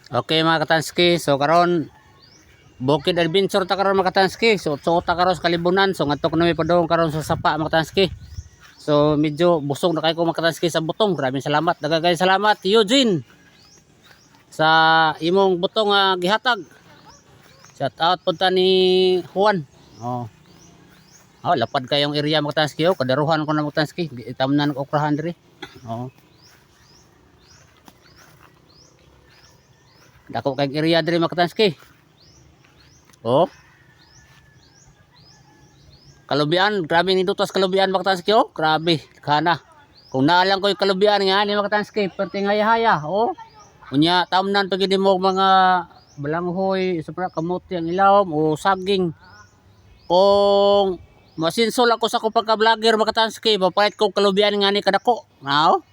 Okay mga katanski, so karon bukid adventure ta karon mga katanski. So ta karon sa Kalibunan. So ngadto na mi padung karon sa sapa mga katanski. So medyo busog na kay ko mga katanski sa butong. Maraming salamat. Daghang salamat Eugene sa imong butong gihatag. Shout out punta ni Juan. Oh. Oh, lapad kayong area mga katanski. Oh, kadaruhan ko na mga katanski. Itamnan ko okrahan diri. Oh. Dako kay area diri mga katanski. Oh. Kalubian, grabe ni dutas kalubian mga katanski. Oh, grabe, kana. Kung naalang ko yung kalubian nga ni mga katanski, perti haya-haya. Oh. Unya tamnan pag mo mga balanghoy, supra kamote ang ilawom o saging. Kung masinsol ako sa ko pagka-vlogger mga katanski, mapalit ko kalubian nga ni kadako. Now,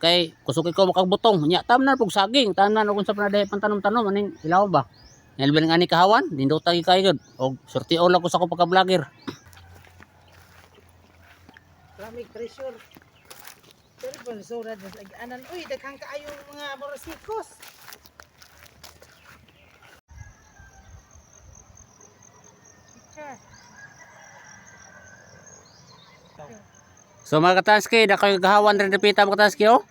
kay kusuki ko makagbutong. Unya tamnan pug saging, tamnan kung sa panaday pantanom-tanom aning ilawom ba. Nalban nga ni kahawan, nindutang ikay gud. Og sorti lang ko sa ko pagka-vlogger. Lamig pressure. Pero pa sura sa anan uy daghang kaayo mga morosikos. Picture. So mga katanski, dako yung kahawan rin repita mga katanski oh.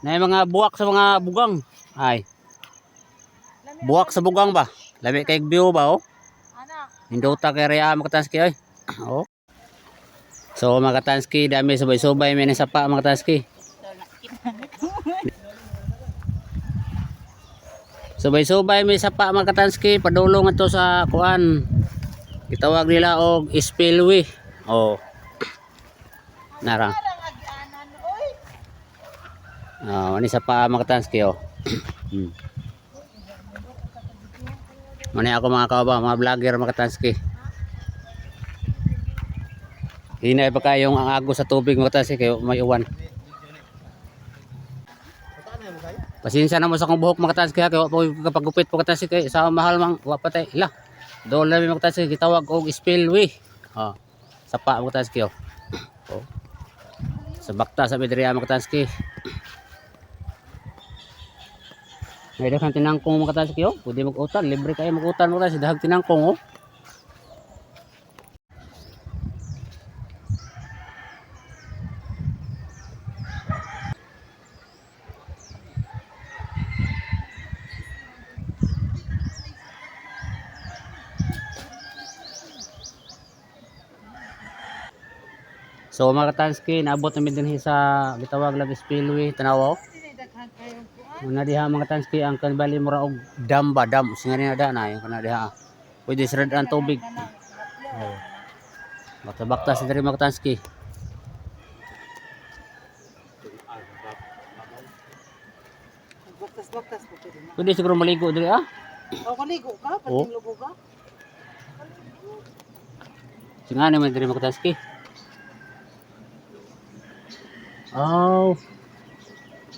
Na mga buwak sa mga bugang. Ay. Buwak sa bugang ba? Labi kay view ba oh. Hinduta kay rea mga katanski oy. Oh. So mga katanski, dami subay-subay may sapa mga katanski. Subay-subay may sapa mga katanski, padulong ato sa kuan. Gitawag nila og spillway. Oh. Nara. Oh, ani sapa mga katanski oh. Mani ako mga kaoba, mga vlogger mga katanski. Hinay pa kayong ang agos sa tubig mga katanski kayo may uwan. Pasensya na mo sa kong buhok mga katanski ha, kaya kapag gupit mga katanski kay sa mahal mang wapatay. Ila. Doon lang mga katanski gitawag og spillway. Oh. Sapa mga katanski oh. Oh. Sa bakta sa Medria mga katanski. May daghang tinangkong mga katanski oh. Pwede mag-utan, libre kayo mag-utan mga katanski, daghang tinangkong oh. So mga katanski, naabot namin din sa gitawag lang spillway, tanaw oh. Muna diha mga katanski ang kanbali mura og dam ba, dam singa na na yung kana diha. Pwede sirad ang tubig. Oh. Bakta-bakta sa diri mga katanski. Baktas ko pwede na. Pwede siguro maligo diri ah. O kaligo ka, pating lubo ka. Singa naman diri mga katanski. Oh.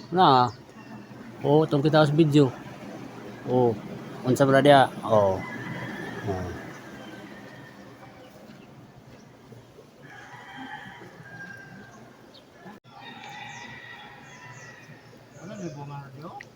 Na. Oh, tong kita sa video. Oh. Unsa ba dia? Oh. Oh. Ano ni bunga radio?